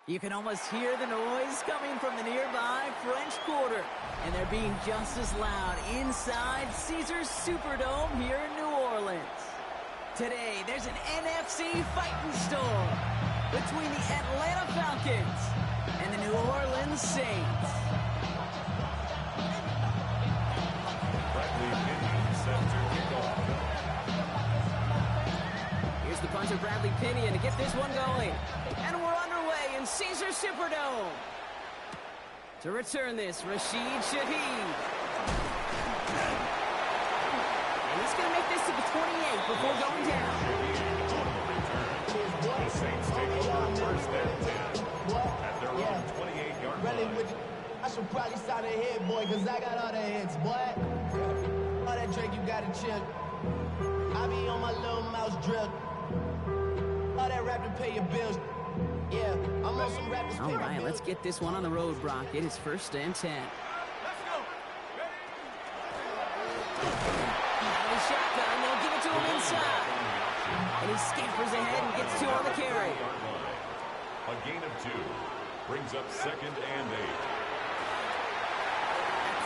You can almost hear the noise coming from the nearby French Quarter. And they're being just as loud inside Caesars Superdome here in New Orleans. Today, there's an NFC fighting storm between the Atlanta Falcons and the New Orleans Saints. Here's the punter, Bradley Pinion, to get this one going. And we're underway in Caesars Superdome. To return this, Rashid Shaheed. And he's going to make this to the 28 before going down. The Saints take over first and 10 at their own 28-yard line. I should probably sign a hit, boy, because I got all the hits, boy. All that Drake, you got to chill. I be on my little mouse drill. All that rap to pay your bills. Yeah, I'm on some rap to pay All my right, bills. let's get this one on the road, Brock. It is first and 10. Let's go. Out of the shotgun, they'll give it to him inside. And he scampers ahead and gets two on the carry. A gain of 2 brings up second and 8.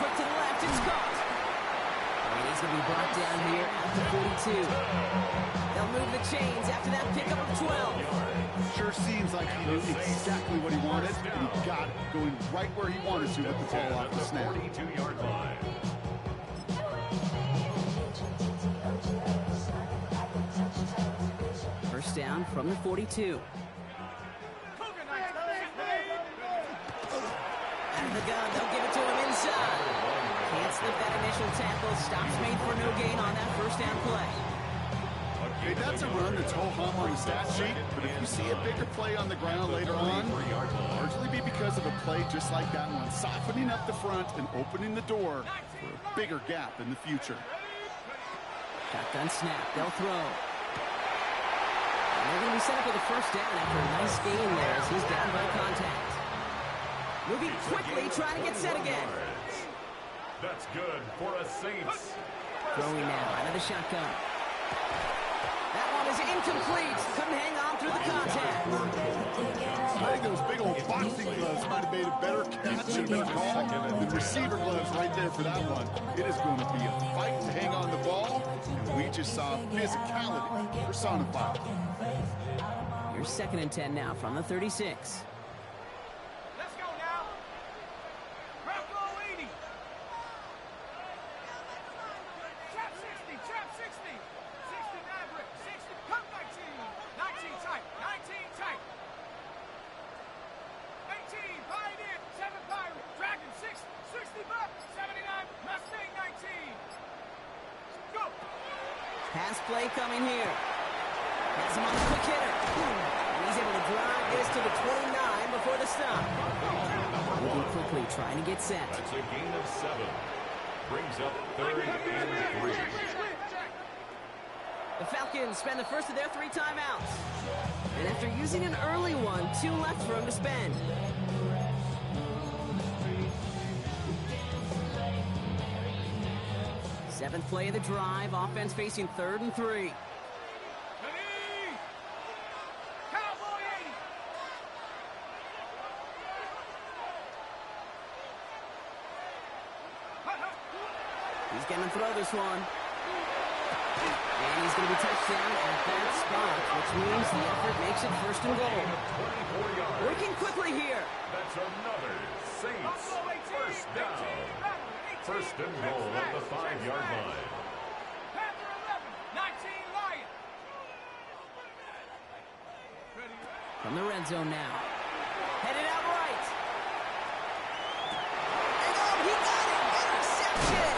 Quick to the left, it's caught. And he's going to be brought down here at the 42. They'll move the chains after that pickup of 12. Sure seems like he knew exactly what he wanted, and he got it, going right where he wanted to with the ball off the snap. 42-yard line. First down from the 42. Out of the gun, they'll give it to him inside. Can't slip that initial tackle. Stops made for no gain on that first down play. Hey, that's a run that's ho-hum on the stat sheet, but if you see a bigger play on the ground later on, it'll largely be because of a play just like that one, softening up the front and opening the door for a bigger gap in the future. Shotgun snap, they'll throw. And they're going to be set up with a first down after a nice gain there as he's down by contact. Moving quickly, trying to get set again. That's good for a Saints. Throwing now out of the shotgun. That one is incomplete. Couldn't hang on through the contact. I think those big old boxing gloves might have made a better catch and a better call than receiver gloves right there for that one. It is going to be a fight to hang on the ball, and we just saw physicality personified. Here's second and 10 now from the 36. Let's go now. Bronco 80. Trap 60, trap 60. 60 Maverick, 60, come 19. 19 tight, 19 tight. 18, Pioneer, 7 Pirate, Dragon 6, 60 Buck, 79, Mustang 19. Go. Pass play coming here. Has him on the quick hitter. And he's able to drive this to the 29 before the stop. Moving quickly, trying to get set. That's a gain of 7. Brings up third and 3. The Falcons spend the first of their 3 timeouts. And after using an early one, 2 left for him to spend. Seventh play of the drive, offense facing 3rd and 3. Ready? Cowboy 80. He's going to throw this one. And he's going to be touched down at that spot, which means the effort makes it first and goal. 24 yards. Working quickly here. That's another Saints first down. First and goal at the 5-yard line. Panther 11, 19 Lion. Ready? From the red zone now. Headed out right. And oh, he got it! Interception!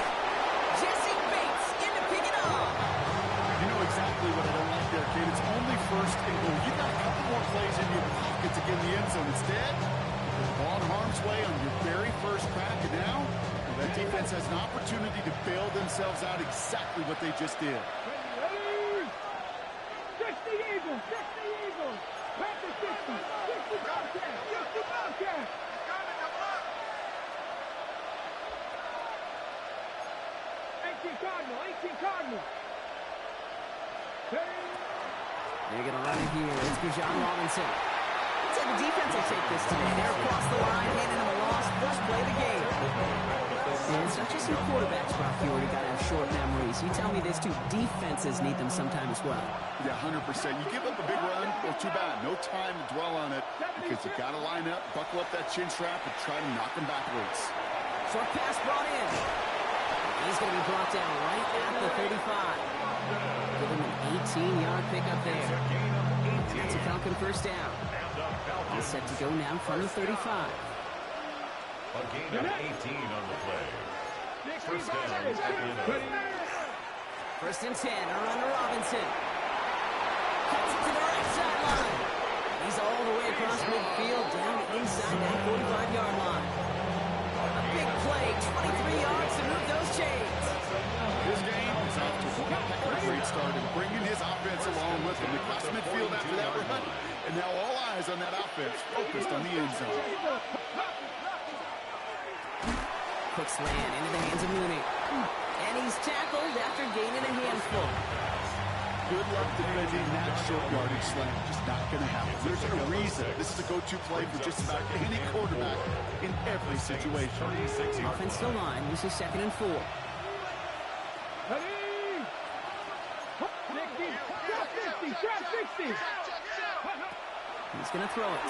Jesse Bates in to pick it off. You know exactly what I don't like there, kid. It's only first and goal. You got a couple more plays in your pocket to get in the end zone. Instead, the ball in harm's way on your very first crack, and now that defense has an opportunity to bail themselves out exactly what they just did. Ready? 60 Eagles, 60 Eagles. Panther 60, 60 Bobcat, 60 Bobcat. 18 Cardinal, 18 Cardinal. They're going to run it here. It's Bijan Robinson. way the defense will take this today. They're across the line, handing them a loss. First play of the game. And it's not just your quarterbacks, Brock. You already got to have short memories. You tell me this too. Defenses need them sometime as well. Yeah, 100%. You give up a big run, well, too bad. No time to dwell on it because you got to line up, buckle up that chin strap, and try to knock them backwards. Short pass brought in. He's going to be brought down right at the 35. Give him an 18-yard pickup there. And that's a Falcon first down. He's set to go now from the 35. A gain of 18 on the play. First down at the end. First and 10, a run to Robinson. Cuts it to the right sideline. He's all the way across midfield, down inside that 45-yard line. A big play, 23 yards to move those chains. This game is off to a great start and bringing his offense along with him. They crossed midfield after that run, and now all eyes on that offense focused on the end zone. Cooks land into the hands of Mooney. And he's tackled after gaining a handful. Good luck defending that short yardage slant. Just not going to happen. There's a reason this is a go-to play for just about any quarterback in every situation. Offensive line uses 2nd and 4. He's going to throw it.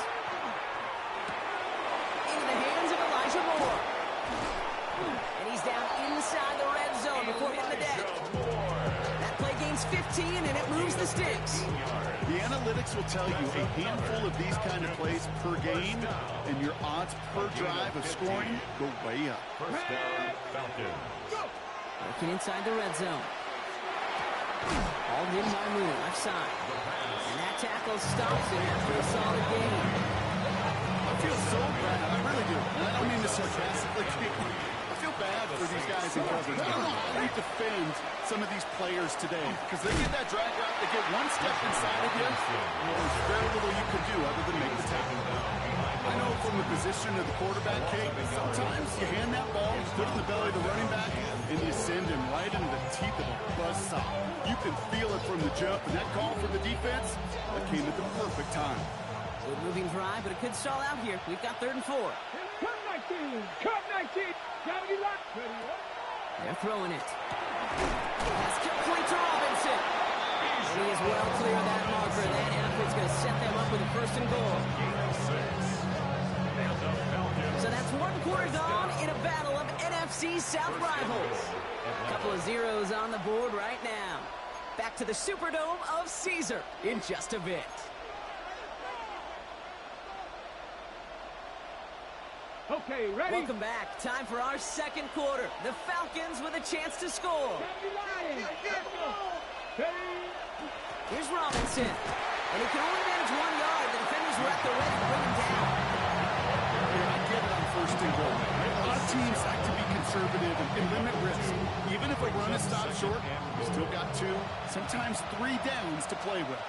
Into the hands of Elijah Moore. And he's down inside the red zone before hitting the deck. That play gains 15, and it moves the sticks. The analytics will tell you a handful of these kind of plays per game, and your odds per drive of scoring go way up. First down, Falcons. Working inside the red zone. All in by Mooney, left side. And that tackle stops him after a solid gain. I feel so bad. I really do. And I don't mean this sarcastically. I feel bad for these guys in coverage. I don't know how they defend some of these players today because they get that drag route, they get one step inside of you, and there's very little you can do other than make the tackle. I know from the position of the quarterback, Kate, sometimes you hand that ball, put it in the belly of the running back, and you send him right into the teeth of a buzzsaw. You can feel it from the jump, and that call for the defense, that came at the perfect time. Good moving drive, but it could stall out here. We've got 3rd and 4. Cut 19. Cut 19. They're throwing it. Pass complete to Robinson. And he is well clear of that marker. That effort's going to set them up with a 1st and goal. So that's 1 quarter gone in a battle of NFC South rivals. A couple of zeros on the board right now. Back to the Superdome of Caesar in just a bit. Okay, ready? Welcome back. Time for our 2nd quarter. The Falcons with a chance to score. Here's Robinson. And he can only manage 1 yard. The defenders were at the ready to bring him down. Yeah, I get it on 1st and goal. A lot of teams like to be conservative and limit risk. Even if a run is stopped short, you still got 2, sometimes 3 downs to play with.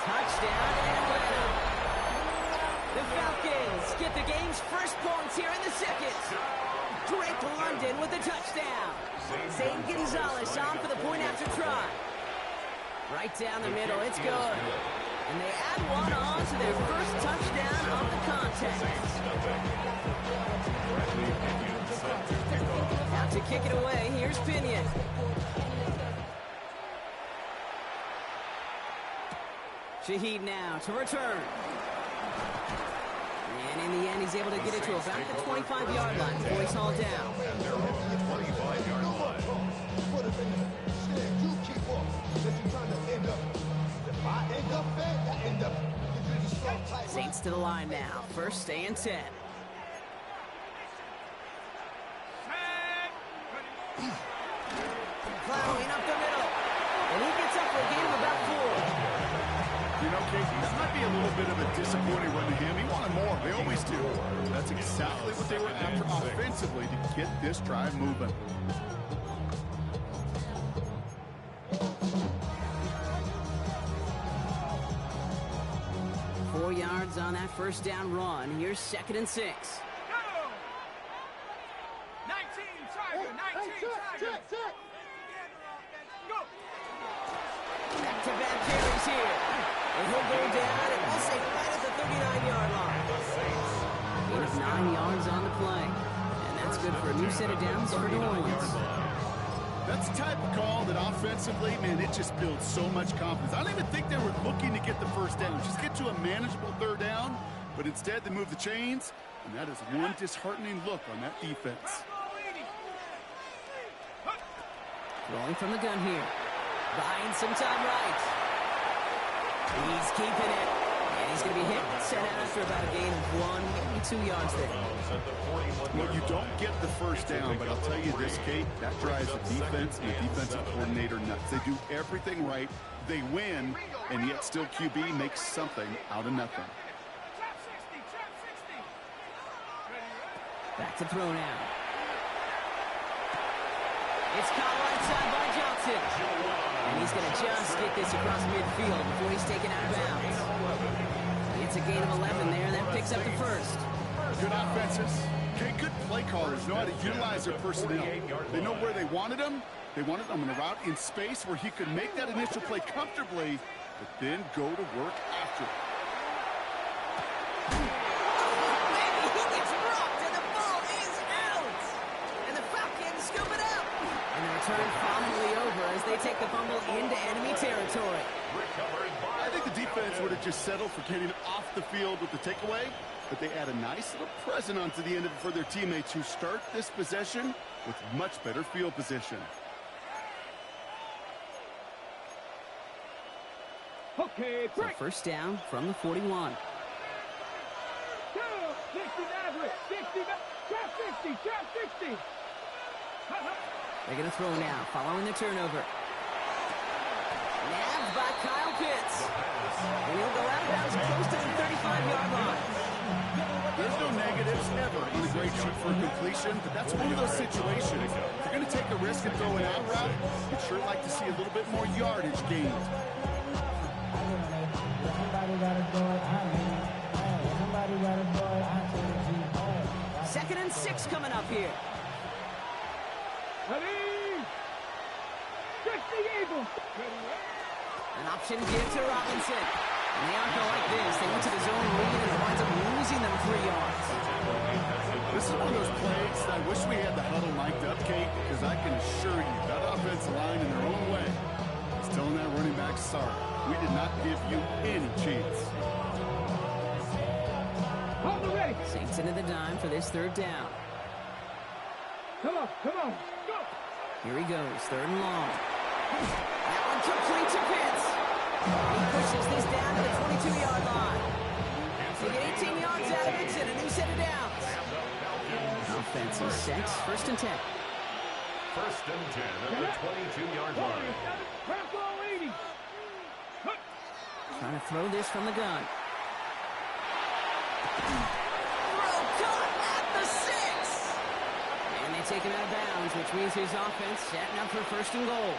Touchdown, Atlanta. The Falcons get the game's first points here in the 2nd. Drake London with the touchdown. Zane Gonzalez on for the point after try. Right down the middle, it's good. And they add 1 on to their first touchdown of the contest. Now to kick it away, here's Pinion. Shaheed now to return. And in the end, he's able to get it to about the 25-yard line before he's hauled down. Saints to the line now. 1st and 10. Plowing up the middle. And he gets up for a gain of about 4. You know, Casey, that might be a little bit of a disappointing run to him. He wanted more. They always do. That's exactly what they were after offensively to get this drive moving. Four yards on that 1st down run. Here's 2nd and 6. Go! 19, Tiger, 19, Tiger. Go! Back to is here. And he'll go down, and we'll say right at the 39-yard line. Gain of 9 yards on the play. And that's good for a new set of downs for New Orleans. That's the type of call that offensively, man, it just builds so much confidence. I don't even think they were looking to get the first down. Just get to a manageable third down, but instead they move the chains, and that is one disheartening look on that defense. Rolling from the gun here. Buying some time right. He's keeping it. And he's going to be hit and sent out after about a gain of 1, maybe 2 yards there. Well, you don't get the first down, but I'll tell you this, Kate, that drives the defense and the defensive coordinator nuts. They do everything right. They win, and yet still QB makes something out of nothing. Back to throw now. It's caught right side by Johnson. And he's going to just get this across midfield before he's taken out of bounds. It's a gain of 11 there, and that picks up the first. Good offenses. Okay, good play callers know how to utilize their personnel. They know where they wanted them. They wanted them in a route in space where he could make that initial play comfortably, but then go to work after it. Maybe he gets rocked, and the ball is out. And the Falcons scoop it up. And the return finally over as they take the fumble into enemy territory. I think the defense would have just settled for getting off the field with the takeaway, but they add a nice little present onto the end of it for their teammates who start this possession with much better field position. Okay, So first down from the 41. 60 average, 60, trap 60, trap 60. They're going to throw now, following the turnover. Nabbed by Kyle Pitts. And he'll go out of bounds close to the 35-yard line. There's no negatives ever on a great shoot for a completion, but that's one of those situations. If you're going to take a risk and throw an out route, you'd sure like to see a little bit more yardage gained. Second and 6 coming up here. Ready? 60 able. An option give to Robinson. And they aren't going to like this. They went to the zone lead and it winds up losing them 3 yards. This is one of those plays that I wish we had the huddle mic'd up, Kate, because I can assure you that offensive line in their own way is telling that running back, sorry, we did not give you any chance. Hold the ready. Saints into the dime for this third down. Come on, go. Here he goes, third and long. That one complete to Pitts. He pushes this down to the 22-yard line. They get 18 yards out of it and a new set of downs. Offense is set, first and 10. First and 10 at the 22-yard line. Trap ball 80. Trying to throw this from the gun. Throw caught at the 6. And they take him out of bounds, which means his offense setting up for first and goal.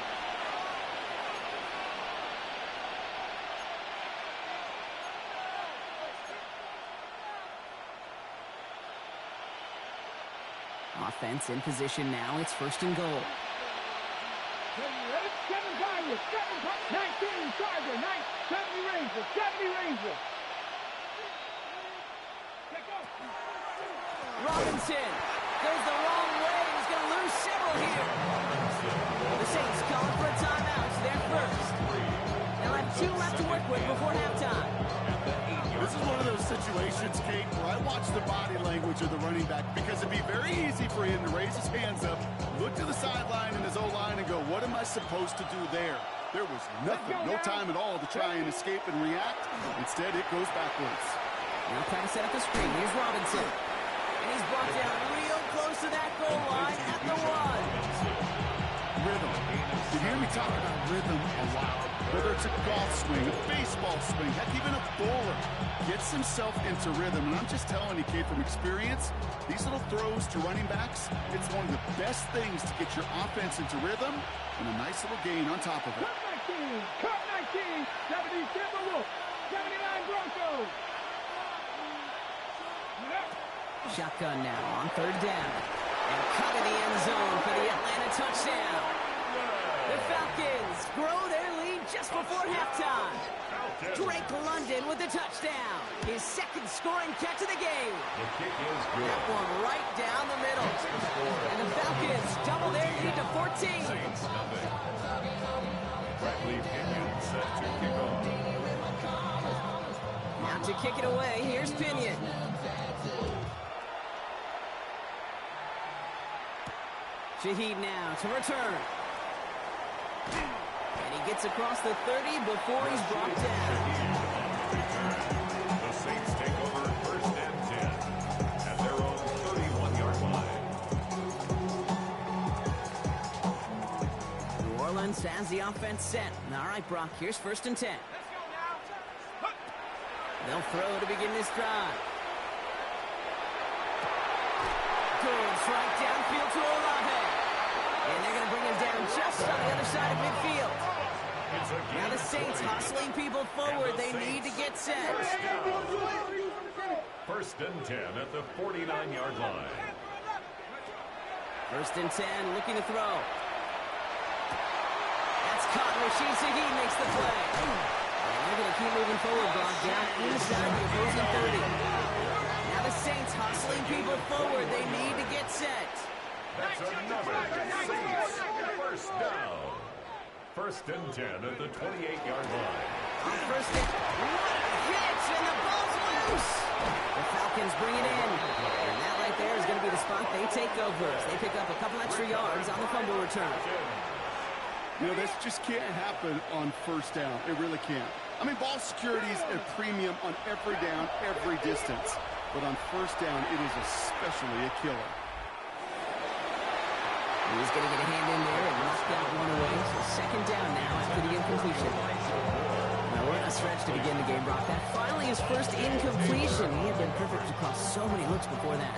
Offense in position now. It's first and goal. 7 Tigers, 19 Charger, 70 Ranger, 70 Ranger. Robinson goes the wrong way. He's going to lose several here. The Saints calling for a timeout. So they're first. They'll have 2 left to work with before halftime. This is one of those situations, Kate, where I watch the body language of the running back because it'd be very easy for him to raise his hands up, look to the sideline in his O-line and go, what am I supposed to do there? There was nothing, no time at all to try and escape and react. Instead, it goes backwards. Now trying to set up the screen. Here's Robinson. And he's brought down real close to that goal line at the 1. Rhythm. You hear me talk about rhythm a lot. Whether it's a golf swing, a baseball swing, heck, even a bowler gets himself into rhythm. And I'm just telling you, Kate, from experience, these little throws to running backs, it's one of the best things to get your offense into rhythm and a nice little gain on top of it. Cut 19, 70 Timberwolves, 79 Broncos. Shotgun now on third down. And cut in the end zone for the Atlanta touchdown. The Falcons grow their lead just before halftime. Drake London with a touchdown. His second scoring catch of the game. The kick is good. That one right down the middle. And the Falcons double their lead to 14. Saints nothing. Bradley Pinion set to kick off. Now to kick it away, here's Pinion. Shaheed now to return. And he gets across the 30 before he's brought down. The Saints take over first and 10 at their own 31-yard line. New Orleans has the offense set. All right, Brock, here's first and 10. They'll throw to begin this drive. Goes right downfield to Olave. And they're going to bring him down just on the other side of midfield. Now the Saints hustling people forward. They need to get set. First and 10 at the 49-yard line. First and 10, looking to throw. That's caught. Rashid Shaheed makes the play. And they're going to keep moving forward, Brock, down inside the opposing 30. Now the Saints hustling people forward. They need to get set. That's another Saints first down. First and 10 at the 28-yard line. On first and what a hitch, and the ball's loose. The Falcons bring it in. And that right there is going to be the spot they take over as they pick up a couple extra yards on the fumble return. You know, this just can't happen on first down. It really can't. I mean, ball security is a premium on every down, every distance. But on first down, it is especially a killer. He's going to get a hand in there and knock that one away. So second down now after the incompletion. Now we're in a stretch to begin the game, Brock. That finally his first incompletion. He had been perfect across so many looks before that.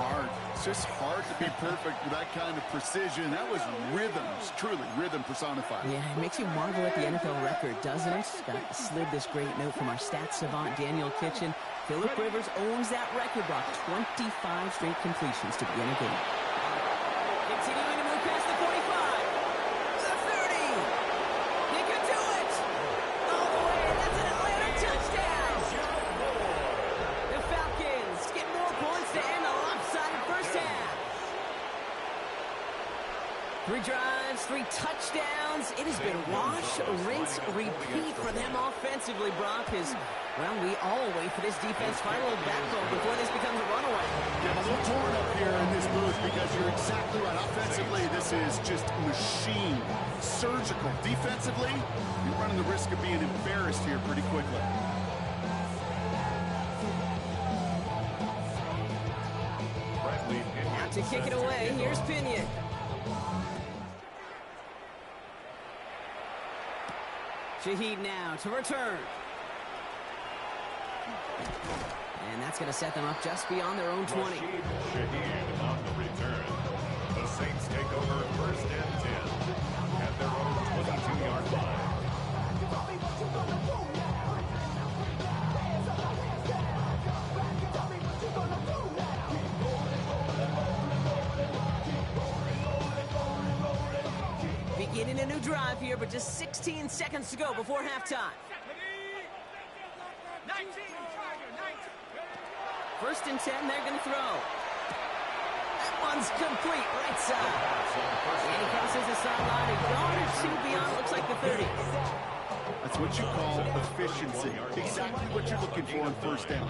Hard. It's just hard to be perfect with that kind of precision. That was rhythm. It's truly rhythm personified. Yeah, it makes you marvel at the NFL record, doesn't it? Got slid this great note from our stats savant, Daniel Kitchen. Phillip Rivers owns that record, Brock. 25 straight completions to begin a game. Continuing to move past the 45. The 30. He could do it. All the way. That's an Atlanta touchdown. The Falcons get more points to end the lopsided first half. 3 drives, 3 touchdowns. It has been wash, rinse, repeat for them offensively, Brock. Well, we all wait for this defense final backbone before this becomes a runaway. Yeah, a little torn up here in this booth because you're exactly right. Offensively, this is just machine, surgical. Defensively, you're running the risk of being embarrassed here pretty quickly. Now to kick it away, here's Pinion. Shaheed now to return. And that's going to set them up just beyond their own 20. Shaheed on the return. The Saints take over first and 10 at their own 22-yard line. Beginning a new drive here, but just 16 seconds to go before halftime. 19. First and 10, they're going to throw. That one's complete, right side. And he crosses the sideline, a yard or two beyond, looks like the 30. That's what you call efficiency. Exactly what you're looking for on first down.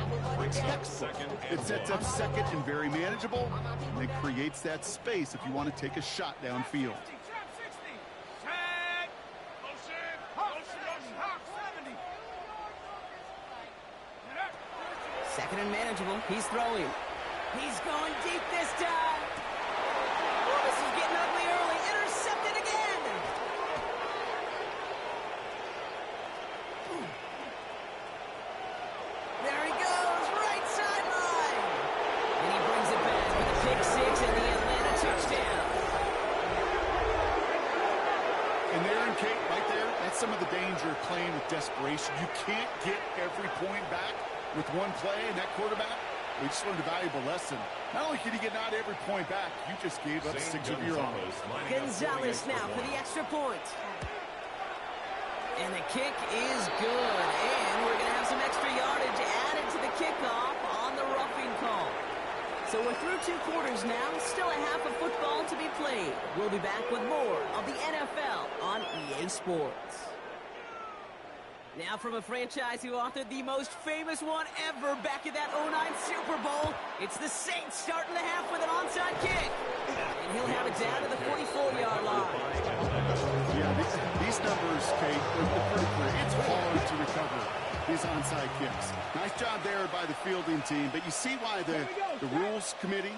Textbook. It sets up second and very manageable, and it creates that space if you want to take a shot downfield. Second and manageable. He's throwing. He's going deep this time. Oh, this is getting ugly early. Intercepted again. There he goes. Right sideline. And he brings it back with a pick 6 and the Atlanta touchdown. And there in Kate, right there, that's some of the danger of playing with desperation. You can't get every point back with one play, and that quarterback, we just learned a valuable lesson. Not only can you get not every point back, you just gave up 6 of your own. Gonzalez now for the extra point. And the kick is good. And we're going to have some extra yardage added to the kickoff on the roughing call. So we're through 2 quarters now. Still a half of football to be played. We'll be back with more of the NFL on EA Sports. Now from a franchise who authored the most famous one ever back in that 09 Super Bowl, it's the Saints starting the half with an onside kick. And he'll have it down to the 44-yard line. Yeah, these numbers, Kate, they're pretty clear. It's hard to recover these onside kicks. Nice job there by the fielding team, but you see why the rules committee,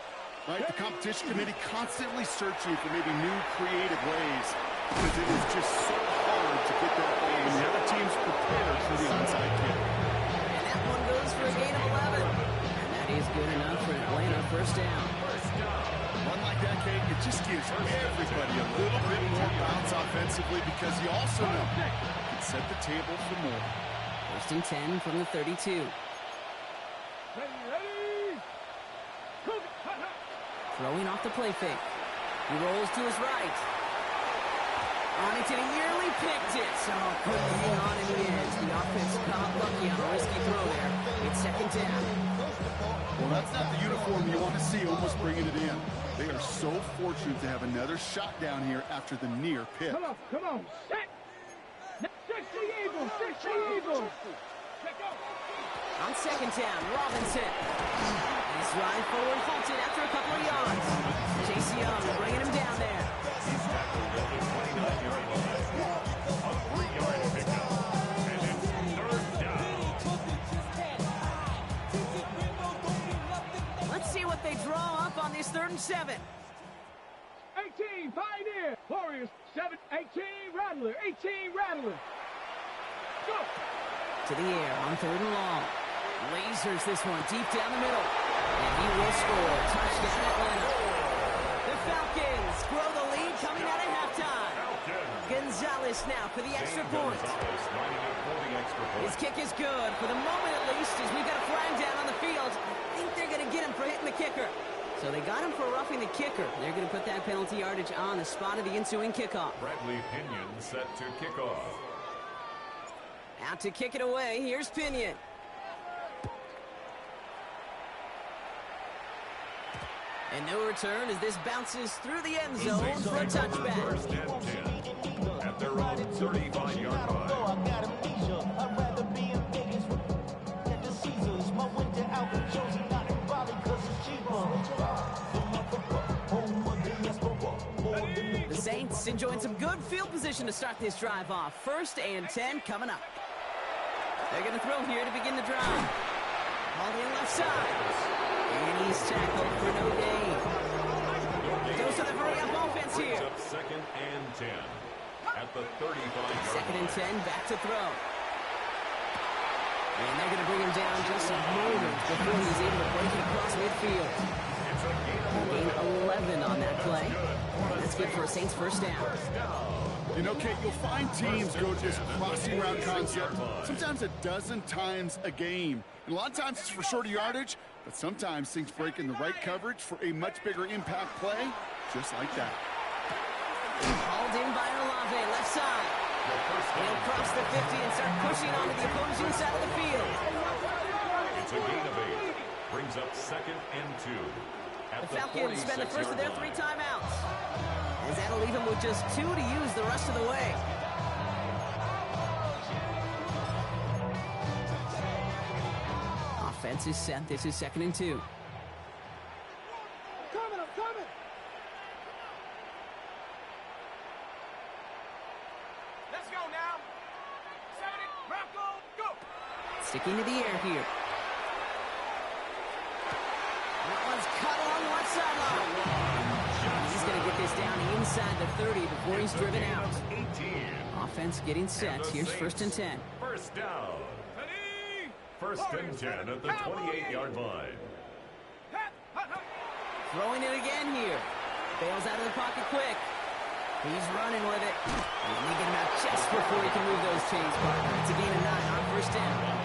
right, the competition committee constantly searching for maybe new creative ways, because it is just so hard to get that ball when the other team's prepared for the onside kick. And that one goes for a gain of 11. And that is good enough for Atlanta. First down. One like that, Kate, it just gives everybody a little bit more bounce offensively, because you also know it can set the table for more. First and 10 from the 32. Throwing off the play fake. He rolls to his right. On it, and he nearly picked it. So couldn't hang on in the end. The offense got lucky on a risky throw there. It's second down. Well, that's not the uniform you want to see almost bringing it in. They are so fortunate to have another shot down here after the near pick. Come on. Set. 60 Eagles. On second down, Robinson. He's running forward, halted after a couple of yards. J.C. Young bringing him down there. He's tackled at the 29-yard line. A 3-yard pickup. And it's third down. Let's see what they draw up on this 3rd and 7. 18, Pioneer. Warriors, 7, 18, Rattler. 18, Rattler. Go. To the air on 3rd and long. Lasers this one deep down the middle. And he will score. Touchdown Atlanta. The Falcons grow the lead coming out of halftime. Gonzalez now for the extra point. His kick is good for the moment at least, as we've got a flag down on the field. I think they're going to get him for hitting the kicker. So they got him for roughing the kicker. They're going to put that penalty yardage on the spot of the ensuing kickoff. Bradley Pinion set to kick off. Out to kick it away. Here's Pinion. And no return as this bounces through the end zone for a touchback. First and 10 at their own 35-yard line. The Saints enjoying some good field position to start this drive off. First and 10 coming up. They're going to throw here to begin the drive. Hauled in left side. And he's tackled for no gain. Goes to the hurry-up offense here. Up second and 10 at the 35-yard Second and line. 10, back to throw. And they're going to bring him down just a moment before he's able to break it across midfield. It's a gain of Gain 11 on that play. That's good for a Saints first down. You know, Kate, you'll find teams go to this crossing route concept sometimes a dozen times a game. And a lot of times it's for shorter yardage, but sometimes things break in the right coverage for a much bigger impact play, just like that. Hauled in by Olave, left side. He'll cross the 50 and start pushing onto the opposing side of the field. It's a gain of 8. Brings up second and 2. The Falcons spend the first of their 3 timeouts. As that'll leave them with just 2 to use the rest of the way. Offense is set. This is second and 2. I'm coming. Let's go now. 70, Rocco, go. Sticking to the air here. That one's cut along the left sideline. He's going to get this down inside the 30 before he's driven out. 18. Offense getting set. Here's first and 10. First down. Ready? First and 10 at the 28-yard line. Throwing it again here. Bails out of the pocket quick. He's running with it. And they get him out just before he can move those chains. It's a gain of 9 on first down.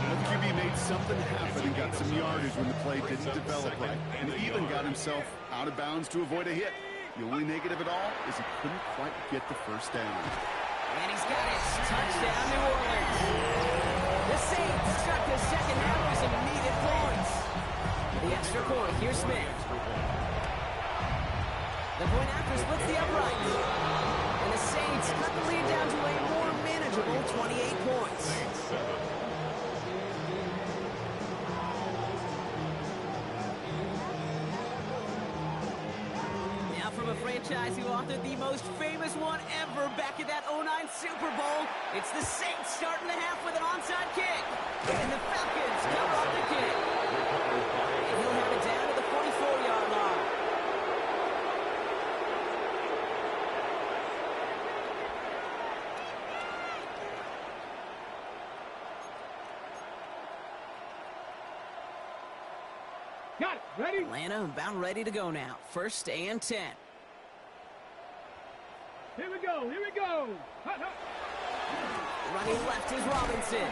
The QB made something happen and got some yardage when the play didn't develop right, and even got himself out of bounds to avoid a hit. The only negative at all is he couldn't quite get the first down. And he's got it. Touchdown, New Orleans. The Saints start the second half with some needed points. The extra point. Here's Smith. The point after splits the uprights. And the Saints cut the lead down to a more manageable 28 points. Now from a franchise who authored the most famous one ever back in that 09 Super Bowl, it's the Saints starting the half with an onside kick. And the Falcons cover off the kick. And he'll have it down to the 44-yard line. Got it. Ready? Atlanta about ready to go now. 1st and 10. Here we go. Here we go. Hut, hut. Running left is Robinson.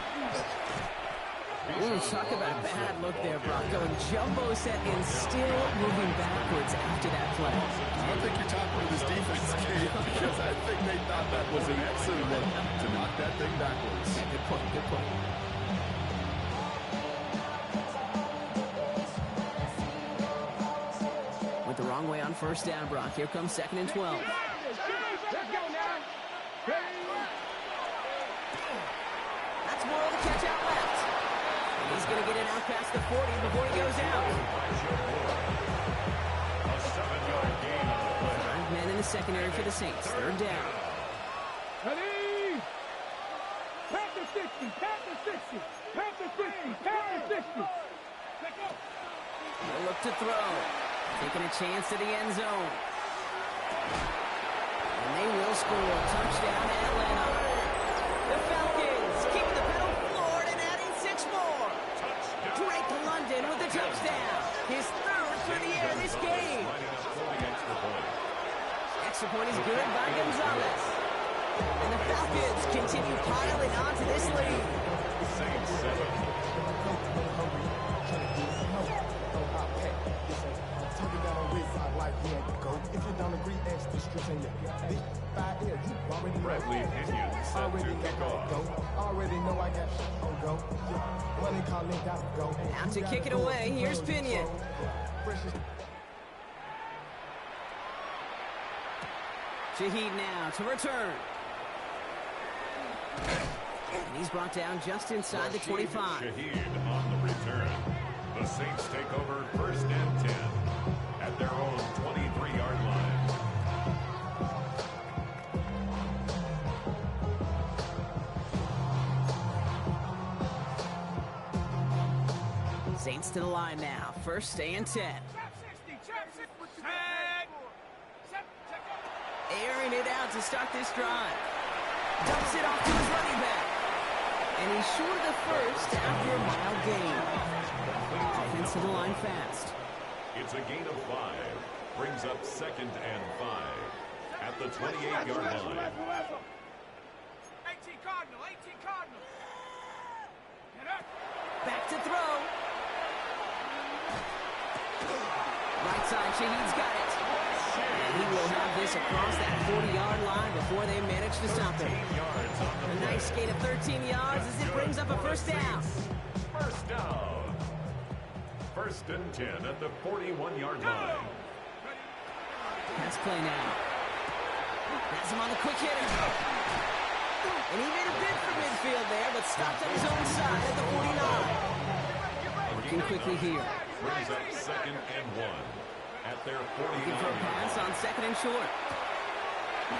Ooh, talk about a bad look there, Brock. Going jumbo set and still moving backwards after that play. I don't think you're talking to this defense, Kate, because I think they thought that was an excellent look to knock that thing backwards. Yeah, good point, good point. Went the wrong way on 1st down, Brock. Here comes 2nd and 12. Let's go now. That's Morrow to catch out left. And he's going to get it out past the 40 before he goes out. A 7-yard gain on the play. 5 men in the secondary for the Saints. 3rd down. Ready? Panther 60. Panther 60. Panther 60. Panther 60. Let's go. They'll look to throw. Taking a chance to the end zone. And they will score. Touchdown, Atlanta. The Falcons keeping the pedal floored and adding 6 more. Drake London with the touchdown. His 3rd for the year this game. Extra point is good by Gonzalez. And the Falcons continue piling onto this lead. Saints 7. Bradley Pinion set to kick off. Already know I got on go. Money calling, gotta go. Out to kick it away. Here's Pinion. Shaheed now to return. And he's brought down just inside the 25. Shaheed on the return. The Saints take over 1st and 10 at their own 23-yard line. Saints to the line now. 1st and 10. Trap 60. Trap 60. Tag. Set. Check up. Airing it out to start this drive. Dumps it off to his running back. And he's short of the 1st after a mild gain. Offense to the line fast. It's a gain of 5. Brings up 2nd and 5 at the 28-yard line. 18 Cardinal. 18 Cardinal. Get up. Back to throw. Right side, Shaheed's got it. And he will have this across that 40-yard line before they manage to stop him. A nice gain of 13 yards as it brings up a 1st down. 1st down. 1st and 10 at the 41-yard line. Pass play now. Has him on the quick hitter. And he made a bid for midfield there, but stopped on his own side at the 49. Working quickly here. Brings up 2nd and 1 at their 49. Looking for a pass on 2nd and short.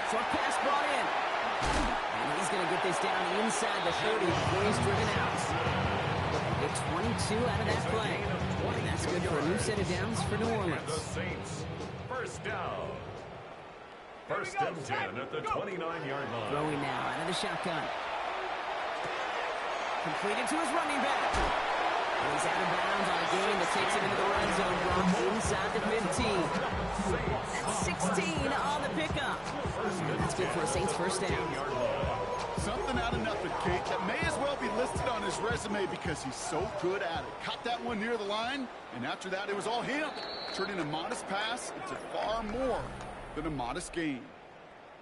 Short pass brought in. And he's going to get this down inside the 30 before he's driven out. Get 22 out of that play. And that's good for a new set of downs for New The Orleans. Saints, 1st down. 1st and 10 at the 29-yard line. Throwing now out of the shotgun. Completed to his running back. And he's out of bounds on a gain that takes him into the red zone. Brought inside the 15. That's 16 on the pickup. And that's good for a Saints 1st down. Something out of nothing, Kate, that may as well be listed on his resume because he's so good at it. Caught that one near the line, and after that, it was all him. Turning a modest pass into far more than a modest gain.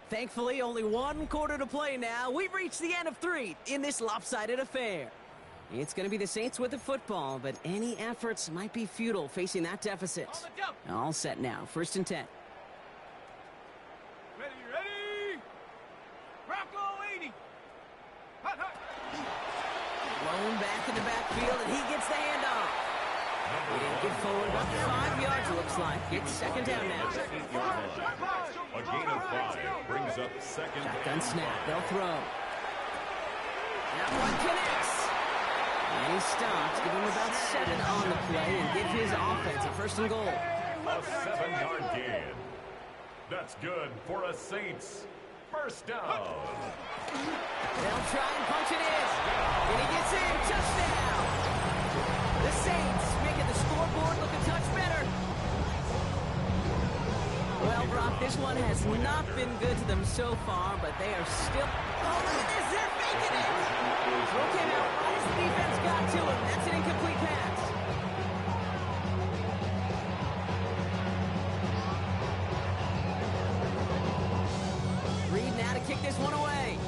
Thankfully, only one quarter to play now. We've reached the end of 3 in this lopsided affair. It's going to be the Saints with the football, but any efforts might be futile facing that deficit. All set now, 1st and 10. Ready? Rocco 80. Hot. Blown back in the backfield, and he gets the handoff. And get forward about 5 yards, looks like. It's 2nd down now. A gain of 5 brings up 2nd. Shotgun snap, they'll throw. That one connects. And he stops, give him about 7 on the play, and give his offense a 1st and goal. A 7-yard gain. That's good for a Saints 1st down. They'll try and punch it in. And he gets in. Touchdown. The Saints making the scoreboard look a touch better. Well, Brock, this one has not been good to them so far, but they are still... Oh, look at this. They're making it. Throw came out right as the defense got to him. That's an incomplete pass. Reed now to kick this one away.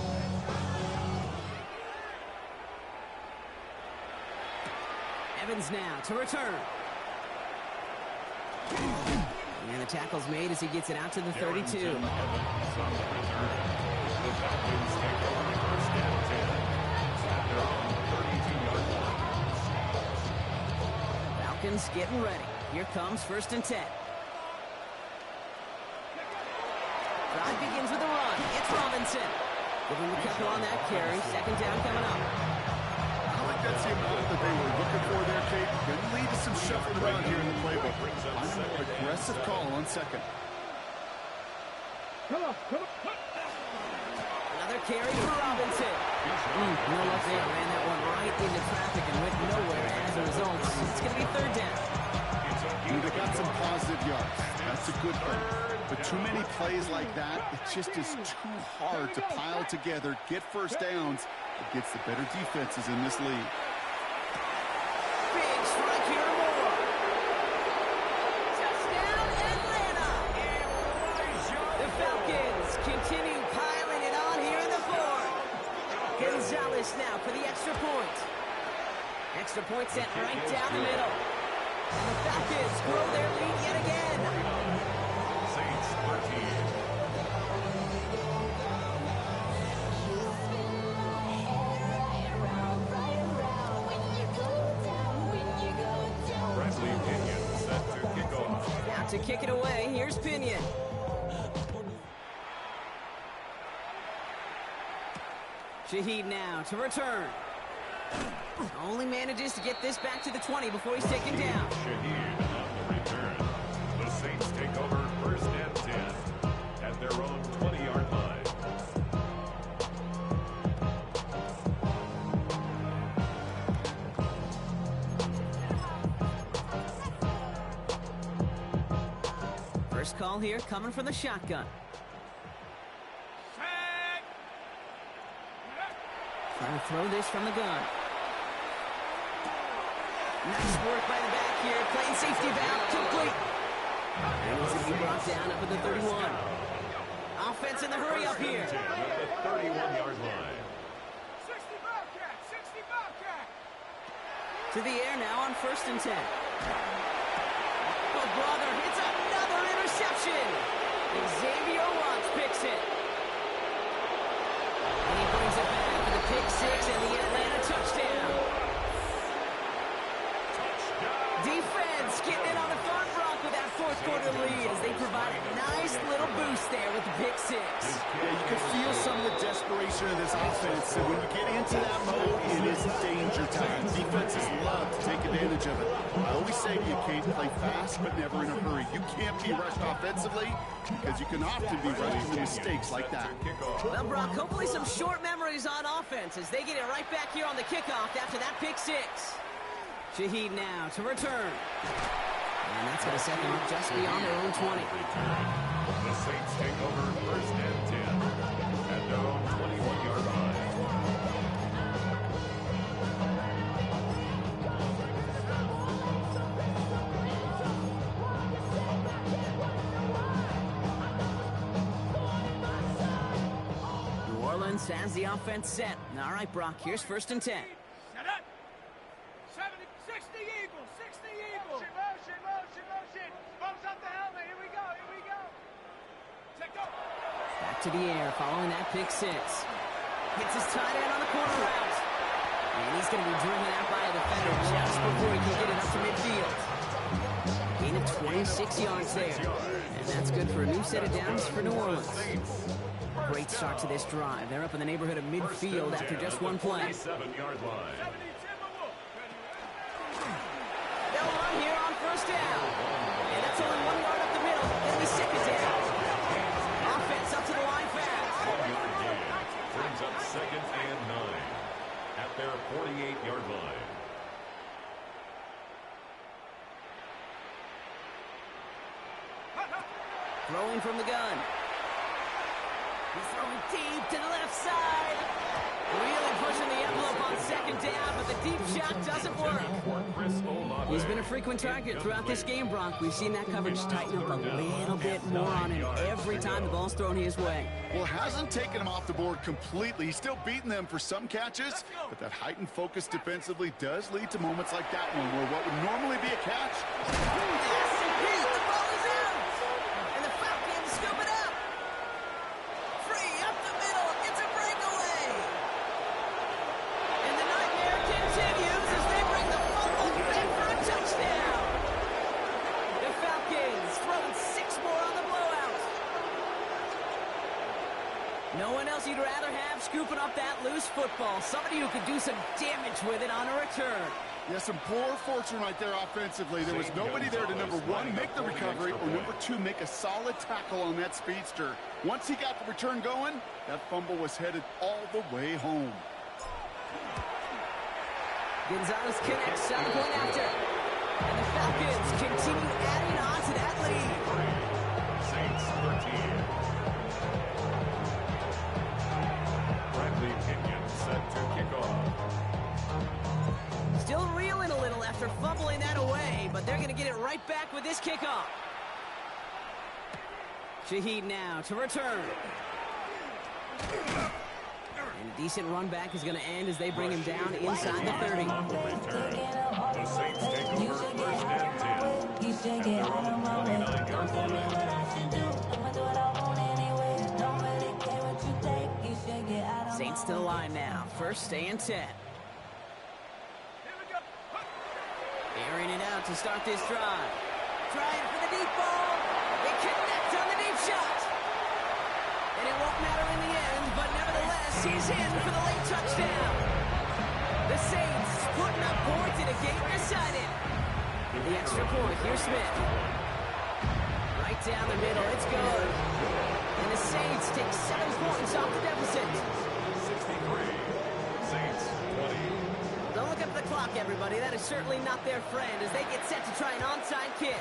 Evans now to return. And the tackle's made as he gets it out to the 32. Evans on the return. The Falcons take over 1st and 10 at their own 32-yard line. Falcons getting ready. Here comes 1st and 10. Drive begins with a run. It's Robinson. Give him a couple on that carry. 2nd down coming up. I like that's the amount that they were looking for there, Kate. Going to lead to some shuffling around here in the playbook. I'm an aggressive call on 2nd. Another carry for Robinson. No luck there. Ran that one right into traffic and went nowhere as a result. It's going to be 3rd down. They got some positive yards. That's a good thing. But too many plays like that, it just is too hard to pile together, get 1st downs against the better defenses in this league. Big strike here to Moore. Touchdown, Atlanta. The Falcons continue piling it on here in the 4th. Gonzalez now for the extra point. Extra point sent right down the middle. And the Falcons grow their lead yet again. Saints 13. Bradley Pinion set to kick off. Now to kick it away, here's Pinion. Shaheed now to return. Only manages to get this back to the 20 before he's taken down. Shaheed on the return. The Saints take over 1st and 10 at their own 20-yard line. First call here coming from the shotgun. Trying to throw this from the gun. Nice work by the back here. Playing safety valve. Complete. And it's going to be brought down up at the 31. Offense in the hurry up here. At the 31-yard line. 60 Bobcat. 60 Bobcat. To the air now on 1st and 10. Oh, brother. It's another interception. Xavier Watts picks it. And he brings it back for the pick 6 and the Atlanta touchdown. Defense getting in on the front, Brock, with that 4th quarter lead as they provide a nice little boost there with the pick 6. Yeah, you can feel some of the desperation of this offense. And when you get into that mode, it is danger time. Defenses love to take advantage of it. I always say to you, Kate, play fast but never in a hurry. You can't be rushed offensively because you can often be rushed into mistakes like that. Well, Brock, hopefully some short memories on offense as they get it right back here on the kickoff after that pick 6. Shaheed now to return. And that's going to set them up just beyond their own 20. The Saints take over 1st and 10 at their own 21-yard line. Orleans has the offense set. All right, Brock, here's 1st and 10. Set up. 70, 60 Eagles, 60 Eagles. Motion. Bumps up the helmet. Here we go. Take go. Back to the air following that pick 6. Hits his tight end on the corner route. And he's going to be driven out by a defender just before he can get it up to midfield. Gain of 26 yards there. And that's good for a new set of downs for New Orleans. Great start to this drive. They're up in the neighborhood of midfield after just one play. 7-yard line. They'll run here on 1st down. And that's only 1 yard up the middle. It'll be 2nd down. Offense up to the line fast. 1-yard gain. Brings up 2nd and 9 at their 48-yard line. Throwing from the gun. He's throwing deep to the left side. Really pushing the envelope on 2nd down, but the deep shot doesn't work. He's been a frequent target throughout this game, Brock. We've seen that coverage tighten up a little bit more on him every time the ball's thrown his way. Well, hasn't taken him off the board completely. He's still beating them for some catches, but that heightened focus defensively does lead to moments like that one where what would normally be a catch. Yes, indeed, the ball is out. And the Falcons scoop it up. Free up the middle. It's a breakaway. And the nightmare continues as they bring the fumble back for a touchdown. The Falcons throwing 6 more on the blowout. No one else you'd rather have scooping up that loose football. Somebody who could do some damage with it on a return. Yeah, some poor fortune right there offensively. There was nobody there to, number 1, make the recovery, or number 2, make a solid tackle on that speedster. Once he got the return going, that fumble was headed all the way home. Gonzalez connects on the point after. And the Falcons continue adding on to that lead. Saints 13. Bradley Pinion set to kick off. Still reeling a little after fumbling that away, but they're going to get it right back with this kickoff. Shaheed now to return. And a decent run back is going to end as they bring him down inside the 30. On the return, the Saints take over 1st and 10 at their own 29-yard line. Saints to the line now. 1st and 10. Airing it out to start this drive. Trying for the deep ball. They connect on the deep shot. And it won't matter in the end, but nevertheless, he's in for the late touchdown. The Saints putting up points in a game decided. The extra point, here's Smith. Right down the middle, it's good. And the Saints take 7 points off the deficit. 63. Saints 20. Don't look up the clock, everybody. That is certainly not their friend as they get set to try an onside kick.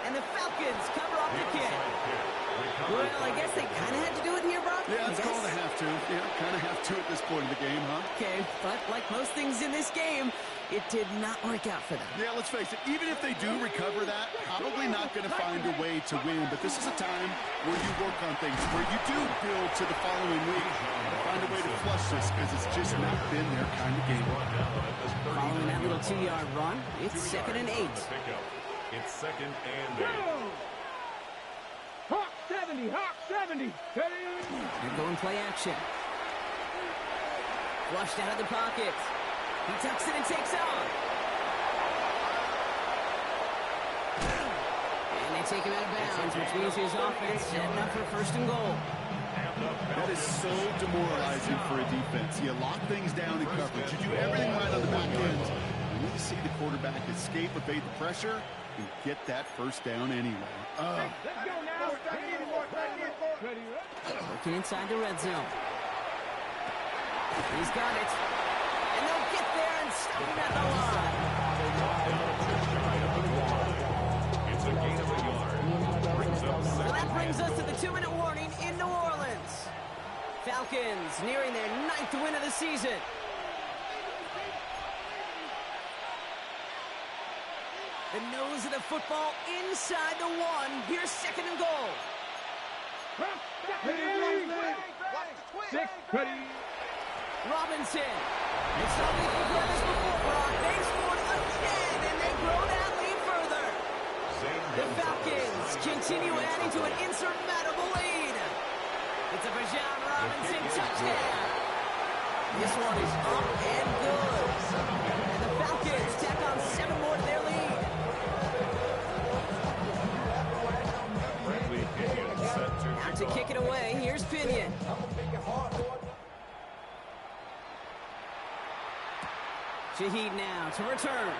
And the Falcons cover up the kick. Well, I guess they kind of had to do it here, Brock. Yeah, it's called a have to. Yeah, kind of have to at this point in the game, huh? Okay, but like most things in this game, it did not work out for them. Yeah, let's face it, even if they do recover that, probably not going to find a way to win. But this is a time where you work on things, where you do build to the following week. Find a way to flush this because it's just not been their kind of game. Following that little 2-yard run, it's 2nd and 8. It's 2nd and 8. Hawk 70, Hawk 70. They're going play action. Flushed out of the pocket. He tucks it and takes on. And they take him out of bounds, which means his offense setting up for 1st and goal. That is so demoralizing for a defense. You lock things down in coverage. You do everything right on the back end. You need to see the quarterback escape, evade the pressure, and get that 1st down anyway. Let's go now. Working inside the red zone. He's got it. And they'll get there and stop him at the line. It's a gain of a yard. Brings up So 2nd. that brings us to the 2-minute warning in New Orleans. Falcons nearing their 9th win of the season. The nose of the football inside the 1. Here's 2nd and goal. 6, Ready. Robinson. It's not we've heard this before, Brock. They scored again, and they grow that lead further. The Falcons continue adding to an insurmountable lead. It's a Bijan Robinson touchdown. This one is up and good. And the Falcons tack on 7 more to their lead. Out to kick it away, here's Pinion. Shaheed now to return.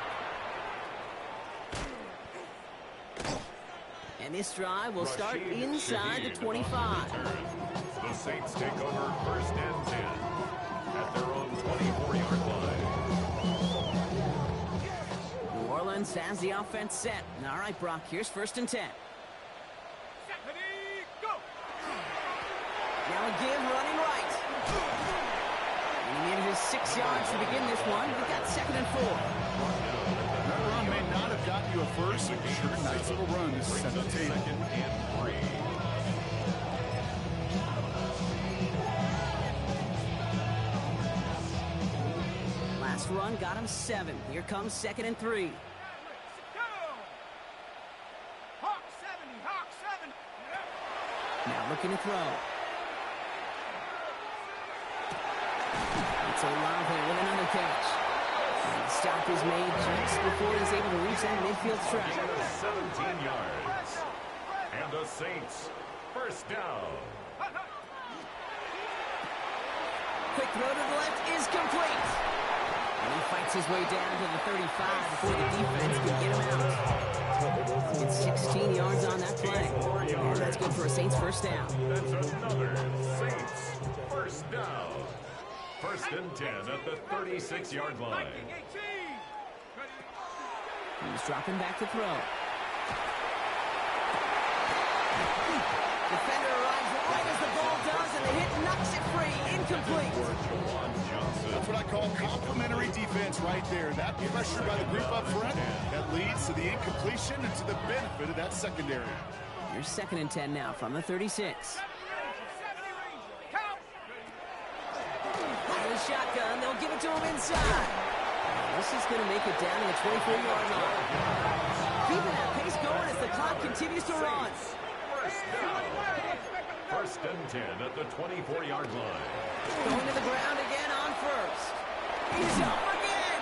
And this drive will start inside the 25. The Saints take over 1st and 10 at their own 24-yard line. New Orleans has the offense set. All right, Brock, here's 1st and 10. Now a give running right. And he needed his 6 yards to begin this one. We've got 2nd and 4. That run may not have gotten you a first. Sure, nice little run. This is 17. Last run got him 7. Here comes 2nd and 3. Hawk 70, Hawk 70. Now looking to throw. It's Olave with another catch. And the stop is made just before he's able to reach that midfield strike. 17 yards. And the Saints, 1st down. Quick throw to the left is complete. And he fights his way down to the 35 before the defense can get him out. It's 16 yards on that play. And that's good for a Saints 1st down. That's another Saints 1st down. 1st and 10 at the 36-yard line. He's dropping back to throw. Defender arrives right as the ball does, and the hit knocks it free. Incomplete. That's what I call complimentary defense right there. That pressure by the group up front, that leads to the incompletion and to the benefit of that secondary. Here's 2nd and 10 now from the 36. Shotgun, they'll give it to him inside. This is going to make it down to the 24-yard line. Keeping that pace going as the clock continues to run. 1st and 10 at the 24-yard line. Going to the ground again on 1st. He's up again.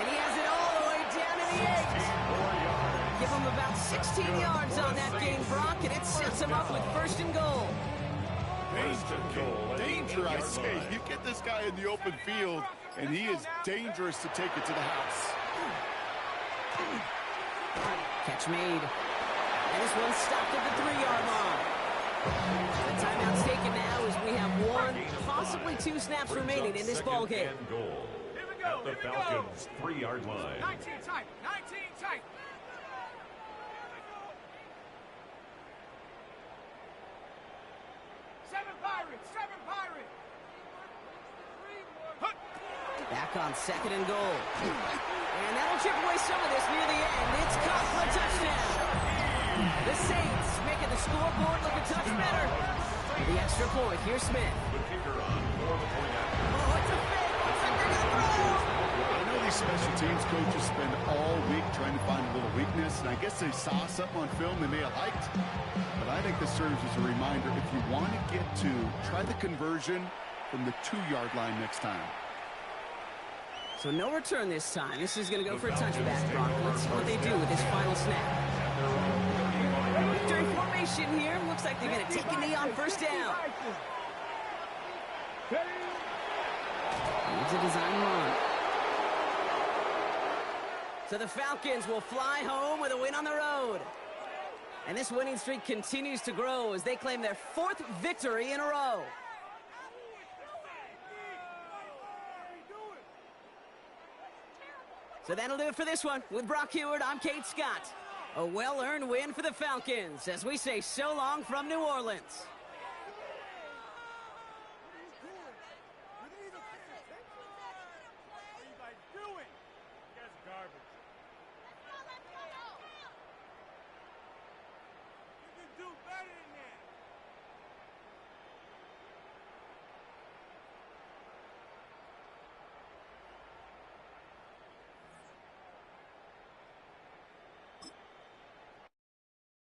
And he has it all the way down to the 8. Give him about 16 yards on that gain, Brock, and it sets him up with 1st and goal. Danger, I say. You get this guy in the open field, and he is dangerous to take it to the house. Catch made. And this one's stopped at the 3-yard line. The timeout's taken now as we have 1, possibly 2 snaps remaining in this ball game. At the Falcons' 3-yard line. 19 tight, 19 tight. Seven Pirates. Back on 2nd and goal. And that'll chip away some of this near the end. It's caught for a touchdown. The Saints making the scoreboard look a touch better. The extra point. Here's Smith. The kicker on for the point after. Oh, it's a fake. Looks like they're going to throw. I know these special teams coaches spend all week trying to find a little weakness, and I guess they saw something on film they may have liked. But I think this serves as a reminder, if you want to get to, try the conversion from the 2-yard line next time. So no return this time. This is going to go for a touchback, Brock. Let's see what they do with this final snap. Victory formation here. Looks like they're going to take a knee on 1st down. Needs a design run. So the Falcons will fly home with a win on the road. And this winning streak continues to grow as they claim their 4th victory in a row. So that'll do it for this one. With Brock Heward, I'm Kate Scott. A well-earned win for the Falcons as we say so long from New Orleans.